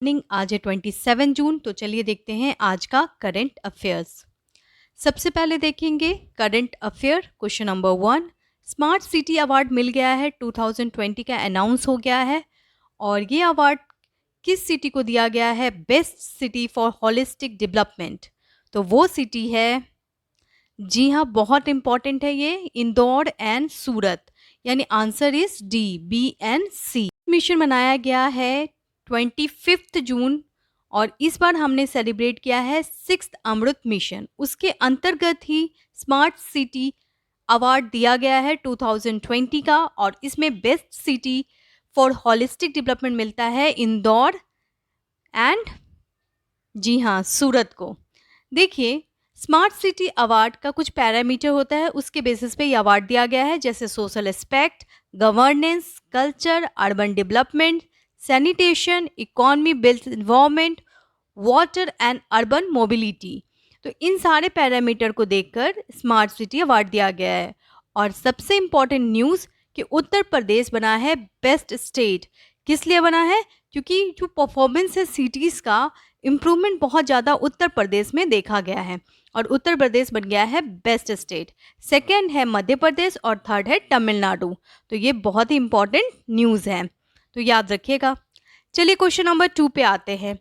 Morning. आज है 27 जून। तो चलिए देखते हैं आज का करंट अफेयर्स। सबसे पहले देखेंगे current affair question number 1। Smart city award मिल गया है, 2020 का अनाउंस हो गया है। और ये अवार्ड किस सिटी को दिया गया है? Best city for holistic development. तो वो सिटी है, जी हाँ, बहुत इंपॉर्टेंट है ये, इंदौर एंड सूरत। यानी answer is D, BNC। Mission मनाया गया है 25 जून और इस बार हमने सेलिब्रेट किया है 6th अमृत मिशन। उसके अंतर्गत ही स्मार्ट सिटी अवार्ड दिया गया है 2020 का, और इसमें best city for holistic development मिलता है इंदौर एंड, जी हाँ, सूरत को। देखिए, स्मार्ट सिटी अवार्ड का कुछ पैरामीटर होता है, उसके बेसिस पे ये अवार्ड दिया गया है, जैसे social aspect, governance, culture, urban development, sanitation, economy, built environment, water and urban mobility. तो इन सारे पैरामीटर को देखकर स्मार्ट सिटी अवार्ड दिया गया है। और सबसे इम्पॉर्टेंट न्यूज़ कि उत्तर प्रदेश बना है बेस्ट स्टेट। किस लिए बना है? क्योंकि जो परफॉर्मेंस है सिटीज़ का, इम्प्रूवमेंट बहुत ज़्यादा उत्तर प्रदेश में देखा गया है और उत्तर प्रदेश बन गया है बेस्ट स्टेट। सेकंड है मध्य प्रदेश और थर्ड है तमिलनाडु। तो ये बहुत ही इंपॉर्टेंट न्यूज़ है, तो याद रखिएगा। चलिए क्वेश्चन नंबर 2 पे आते हैं।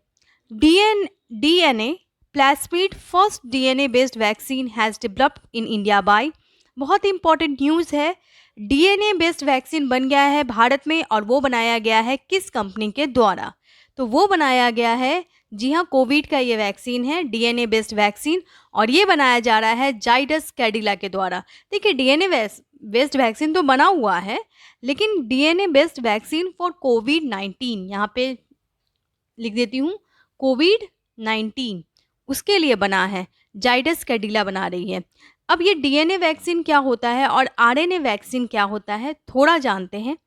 DNA plasmid first DNA based vaccine has developed in India by. बहुत ही इंपॉर्टेंट न्यूज़ है, DNA बेस्ड वैक्सीन बन गया है भारत में, और वो बनाया गया है किस कंपनी के द्वारा? तो वो बनाया गया है, जी हाँ, कोविड का ये वैक्सीन है, DNA बेस्ड वैक्सीन, और ये बनाया जा रहा है जाइडस कैडिला के द्वारा। देखिए, DNA बेस्ड वैक्सीन तो बना हुआ है, लेकिन DNA बेस्ड वैक्सीन फॉर कोविड-19, यहाँ पे लिख देती हूँ, कोविड-19 उसके लिए बना है, जाइडस कैडिला बना रही है। अब ये DNA वैक्सीन क्या होता है और RNA वैक्सीन क्या होता है, थोड़ा जानते हैं।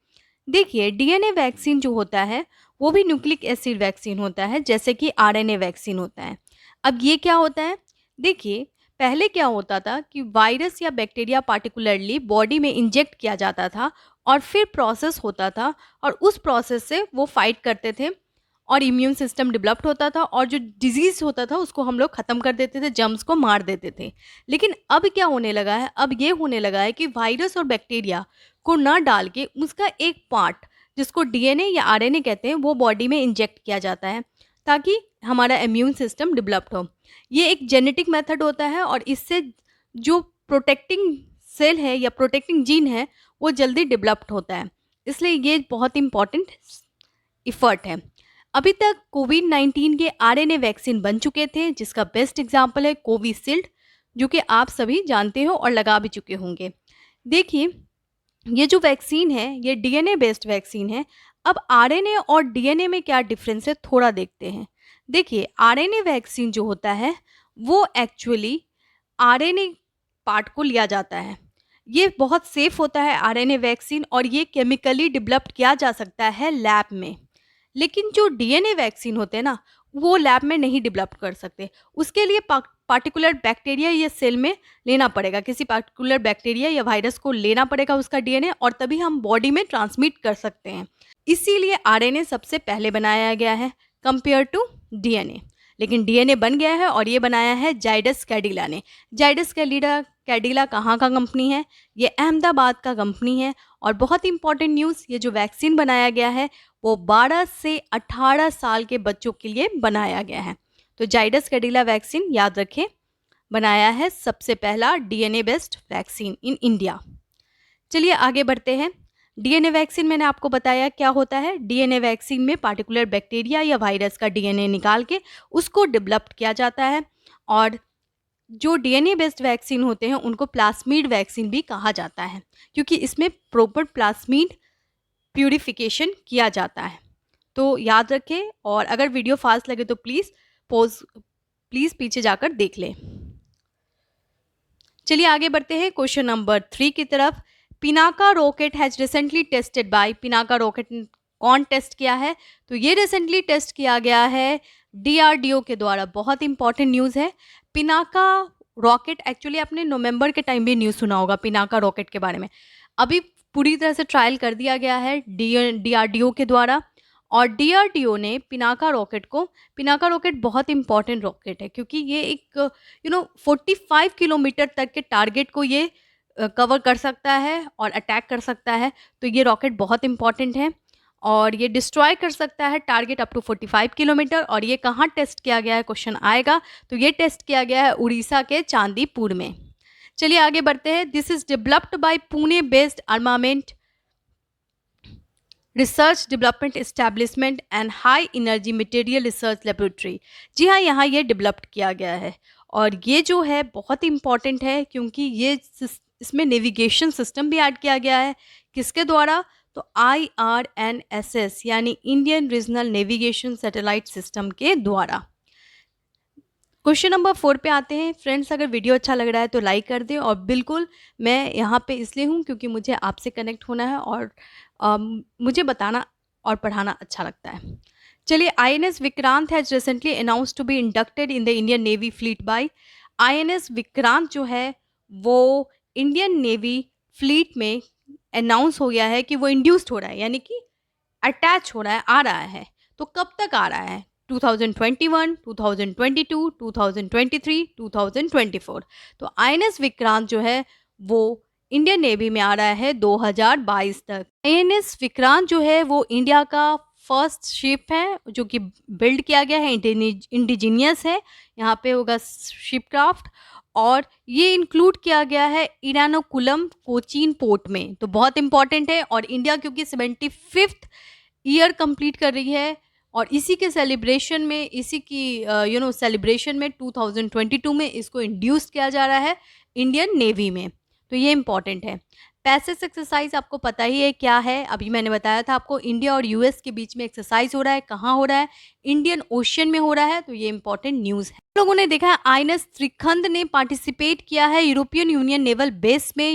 देखिए, DNA वैक्सीन जो होता है वो भी न्यूक्लिक एसिड वैक्सीन होता है, जैसे कि RNA वैक्सीन होता है। अब ये क्या होता है? देखिए, पहले क्या होता था कि वायरस या बैक्टीरिया पार्टिकुलरली बॉडी में इंजेक्ट किया जाता था और फिर प्रोसेस होता था, और उस प्रोसेस से वो फाइट करते थे और इम्यून सिस्टम डेवलप्ड होता था, और जो डिजीज़ होता था उसको हम लोग ख़त्म कर देते थे, जर्म्स को मार देते थे। लेकिन अब क्या होने लगा है? अब ये होने लगा है कि वायरस और बैक्टीरिया को ना डाल के उसका एक पार्ट, जिसको DNA या RNA कहते हैं, वो बॉडी में इंजेक्ट किया जाता है ताकि हमारा इम्यून सिस्टम डेवलप्ड हो। ये एक जेनेटिक मेथड होता है, और इससे जो प्रोटेक्टिंग सेल है या प्रोटेक्टिंग जीन है वो जल्दी डेवलप्ड होता है। इसलिए ये बहुत इंपॉर्टेंट इफ़र्ट है। अभी तक कोविड-19 के RNA वैक्सीन बन चुके थे, जिसका बेस्ट एग्जाम्पल है कोविशील्ड, जो कि आप सभी जानते हो और लगा भी चुके होंगे। देखिए, ये जो वैक्सीन है ये DNA बेस्ड वैक्सीन है। अब RNA और DNA में क्या डिफरेंस है, थोड़ा देखते हैं। देखिए, RNA वैक्सीन जो होता है वो एक्चुअली RNA पार्ट को लिया जाता है। ये बहुत सेफ होता है RNA वैक्सीन, और ये केमिकली डेवलप्ड किया जा सकता है लैब में। लेकिन जो DNA वैक्सीन होते हैं ना, वो लैब में नहीं डेवलप कर सकते। उसके लिए पार्टिकुलर बैक्टीरिया या सेल में लेना पड़ेगा, किसी पार्टिकुलर बैक्टीरिया या वायरस को लेना पड़ेगा उसका DNA, और तभी हम बॉडी में ट्रांसमिट कर सकते हैं। इसीलिए RNA सबसे पहले बनाया गया है कंपेयर टू DNA। लेकिन DNA बन गया है और ये बनाया है जाइडस कैडिला ने। जाइडस कैडिला कहाँ का कंपनी है? ये अहमदाबाद का कंपनी है। और बहुत इंपॉर्टेंट न्यूज़, ये जो वैक्सीन बनाया गया है वो 12 से 18 साल के बच्चों के लिए बनाया गया है। तो जाइडस कैडिला वैक्सीन याद रखें, बनाया है सबसे पहला DNA based vaccine in India. चलिए आगे बढ़ते हैं। DNA वैक्सीन मैंने आपको बताया क्या होता है। DNA वैक्सीन में पार्टिकुलर बैक्टीरिया या वायरस का DNA निकाल के उसको डेवलप किया जाता है, और जो DNA बेस्ड वैक्सीन होते हैं उनको प्लास्मिड वैक्सीन भी कहा जाता है, क्योंकि इसमें प्रॉपर प्लास्मिड प्यूरिफिकेशन किया जाता है। तो याद रखें, और अगर वीडियो फास्ट लगे तो प्लीज़ पीछे जाकर देख लें। चलिए आगे बढ़ते हैं क्वेश्चन नंबर 3 की तरफ। Pinaka rocket has recently tested by. Pinaka rocket कौन टेस्ट किया है? तो ये रिसेंटली टेस्ट किया गया है DRDO के द्वारा। बहुत इंपॉर्टेंट न्यूज़ है। पिनाका रॉकेट, एक्चुअली आपने नवंबर के टाइम भी न्यूज़ सुना होगा पिनाका रॉकेट के बारे में। अभी पूरी तरह से ट्रायल कर दिया गया है DRDO के द्वारा, और डीआरडीओ ने पिनाका रॉकेट बहुत इंपॉर्टेंट रॉकेट है क्योंकि ये एक 45 किलोमीटर तक के टारगेट को ये कवर कर सकता है और अटैक कर सकता है। तो ये रॉकेट बहुत इंपॉर्टेंट है और ये डिस्ट्रॉय कर सकता है टारगेट अप टू 45 किलोमीटर। और ये कहाँ टेस्ट किया गया है, क्वेश्चन आएगा। तो ये टेस्ट किया गया है उड़ीसा के चांदीपुर में। चलिए आगे बढ़ते हैं। This is developed by Pune based armament research development establishment and high energy material research laboratory. जी हाँ, यहाँ ये डेवलप्ड किया गया है और ये जो है बहुत इंपॉर्टेंट है क्योंकि ये इसमें नेविगेशन सिस्टम भी ऐड किया गया है। किसके द्वारा? तो IRNSS यानी Indian regional navigation satellite system के द्वारा। क्वेश्चन नंबर 4 पे आते हैं। फ्रेंड्स, अगर वीडियो अच्छा लग रहा है तो लाइक कर दें और बिल्कुल मैं यहाँ पे इसलिए हूँ क्योंकि मुझे आपसे कनेक्ट होना है और मुझे बताना और पढ़ाना अच्छा लगता है। चलिए, INS Vikrant has recently announced to be inducted in the Indian navy fleet by. INS Vikrant जो है वो इंडियन नेवी फ्लीट में अनाउंस हो गया है कि वो इंड्यूस्ड हो रहा है, यानी कि अटैच हो रहा है, आ रहा है। तो कब तक आ रहा है? 2021, 2022, 2023, 2024। तो INS विक्रांत जो है वो इंडियन नेवी में आ रहा है 2022 तक। INS विक्रांत जो है वो इंडिया का फर्स्ट शिप है जो कि बिल्ड किया गया है, इंडिजीनियस है, यहाँ पे होगा शिप क्राफ्ट और ये इंक्लूड किया गया है इरानोकुलम कोचीन पोर्ट में। तो बहुत इंपॉर्टेंट है और इंडिया क्योंकि 75th ईयर कंप्लीट कर रही है और इसी के सेलिब्रेशन में, इसी की सेलिब्रेशन में 2022 में इसको इंड्यूस किया जा रहा है इंडियन नेवी में। तो ये इंपॉर्टेंट है। पैसेज एक्सरसाइज आपको पता ही है क्या है, अभी मैंने बताया था आपको। इंडिया और यूएस के बीच में एक्सरसाइज हो रहा है। कहाँ हो रहा है? इंडियन ओशियन में हो रहा है। तो ये इंपॉर्टेंट न्यूज़ है। लोगों ने देखा है INS त्रिखंड ने पार्टिसिपेट किया है यूरोपियन यूनियन नेवल बेस में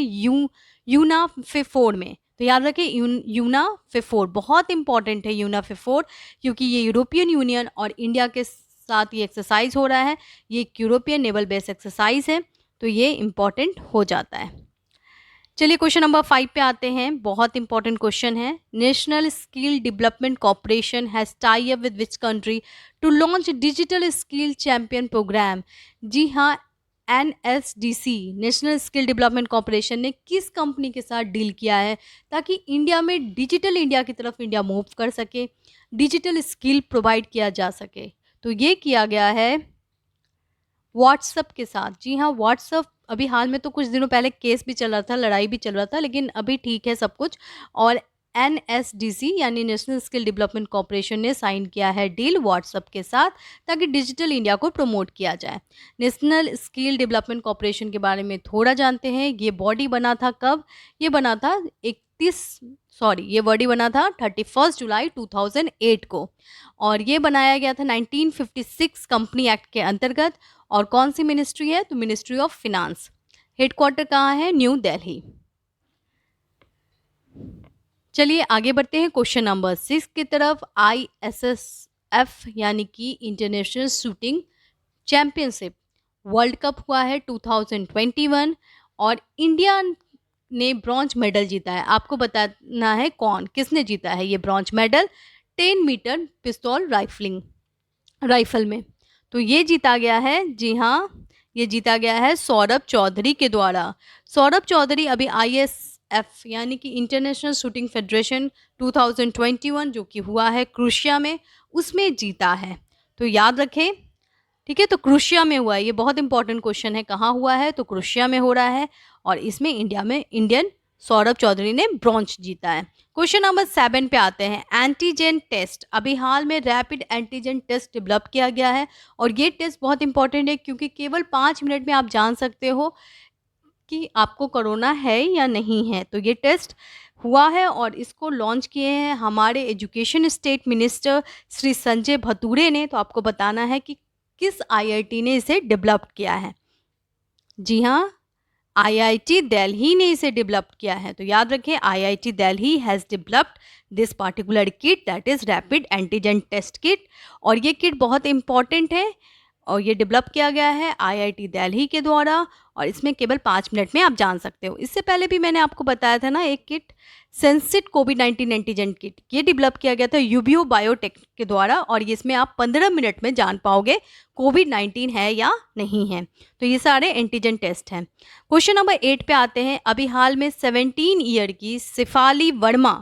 यूनाफिफोर में। तो याद रखें यूनाफिफोर बहुत इंपॉर्टेंट है, यूनाफिफोर, क्योंकि ये यूरोपियन यूनियन और इंडिया के साथ ये एक्सरसाइज हो रहा है। ये एक यूरोपियन नेवल बेस एक्सरसाइज है, तो ये इंपॉर्टेंट हो जाता है। चलिए क्वेश्चन नंबर 5 पे आते हैं। बहुत इंपॉर्टेंट क्वेश्चन है। National skill development corporation has tie up with which country to launch digital skill champion programme. जी हाँ, NSDC national skill development corporation ने किस कंपनी के साथ डील किया है ताकि इंडिया में डिजिटल इंडिया की तरफ इंडिया मूव कर सके, डिजिटल स्किल प्रोवाइड किया जा सके। तो ये किया गया है व्हाट्सएप के साथ। जी हाँ, व्हाट्सएप अभी हाल में तो कुछ दिनों पहले केस भी चल रहा था, लड़ाई भी चल रहा था, लेकिन अभी ठीक है सब कुछ। और NSDC यानी नेशनल स्किल डेवलपमेंट कॉर्पोरेशन ने साइन किया है डील व्हाट्सएप के साथ ताकि डिजिटल इंडिया को प्रमोट किया जाए। नेशनल स्किल डेवलपमेंट कॉर्पोरेशन के बारे में थोड़ा जानते हैं। ये बॉडी बना था कब? ये बना था 31 जुलाई 2008 को और ये बनाया गया था 1956 कंपनी एक्ट के अंतर्गत। और कौन सी मिनिस्ट्री है? तो मिनिस्ट्री ऑफ फिनांस। हेडक्वार्टर कहाँ है? न्यू दिल्ली। चलिए आगे बढ़ते हैं क्वेश्चन नंबर 6 की तरफ। ISSF यानी कि international shooting championship world cup हुआ है 2021 और इंडिया ने ब्रॉन्ज मेडल जीता है। आपको बताना है कौन, किसने जीता है ये ब्रॉन्ज मेडल 10 मीटर पिस्तौल राइफल में। तो ये जीता गया है, जी हाँ, ये जीता गया है सौरभ चौधरी के द्वारा। सौरभ चौधरी अभी ISF यानी कि इंटरनेशनल शूटिंग फेडरेशन 2021 जो कि हुआ है क्रोएशिया में, उसमें जीता है। तो याद रखें, ठीक है। तो क्रोएशिया में हुआ है, ये बहुत इंपॉर्टेंट क्वेश्चन है। कहाँ हुआ है? तो क्रोएशिया में हो रहा है और इसमें इंडियन सौरभ चौधरी ने ब्रॉन्ज जीता है। क्वेश्चन नंबर 7 पे आते हैं। एंटीजन टेस्ट, अभी हाल में रैपिड एंटीजन टेस्ट डेवलप किया गया है और ये टेस्ट बहुत इंपॉर्टेंट है क्योंकि केवल 5 मिनट में आप जान सकते हो कि आपको कोरोना है या नहीं है। तो ये टेस्ट हुआ है और इसको लॉन्च किए हैं हमारे education state minister Shri Sanjay Bhature ने। तो आपको बताना है कि किस IIT ने इसे डेवलप किया है। जी हाँ, IIT दिल्ली ने इसे डेवलप किया है। तो याद रखें, IIT Delhi has developed this particular kit that is rapid antigen test kit. और ये किट बहुत इंपॉर्टेंट है और ये डेवलप किया गया है IIT दिल्ली के द्वारा और इसमें केवल 5 मिनट में आप जान सकते हो। इससे पहले भी मैंने आपको बताया था ना एक किट सेंसिट कोविड-19 एंटीजन किट, ये डेवलप किया गया था यूबीओ बायोटेक के द्वारा और ये इसमें आप 15 मिनट में जान पाओगे कोविड-19 है या नहीं है। तो ये सारे एंटीजन टेस्ट हैं। क्वेश्चन नंबर 8 पे आते हैं। अभी हाल में 17 ईयर की शेफाली वर्मा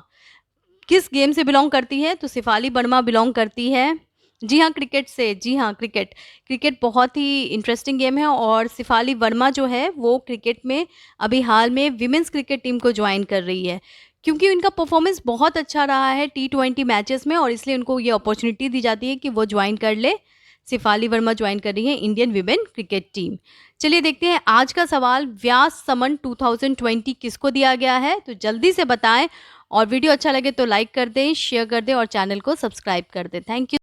किस गेम से बिलोंग करती है? तो शेफाली वर्मा बिलोंग करती है, जी हाँ, क्रिकेट से। जी हाँ, क्रिकेट बहुत ही इंटरेस्टिंग गेम है और शेफाली वर्मा जो है वो क्रिकेट में अभी हाल में विमेंस क्रिकेट टीम को ज्वाइन कर रही है, क्योंकि उनका परफॉर्मेंस बहुत अच्छा रहा है T20 मैचेस में और इसलिए उनको ये अपॉर्चुनिटी दी जाती है कि वो ज्वाइन कर ले। शेफाली वर्मा ज्वाइन कर रही है इंडियन विमेन क्रिकेट टीम। चलिए देखते हैं आज का सवाल, व्यास समन 2020 किसको दिया गया है? तो जल्दी से बताएं और वीडियो अच्छा लगे तो लाइक कर दें, शेयर कर दें और चैनल को सब्सक्राइब कर दें। Thank you.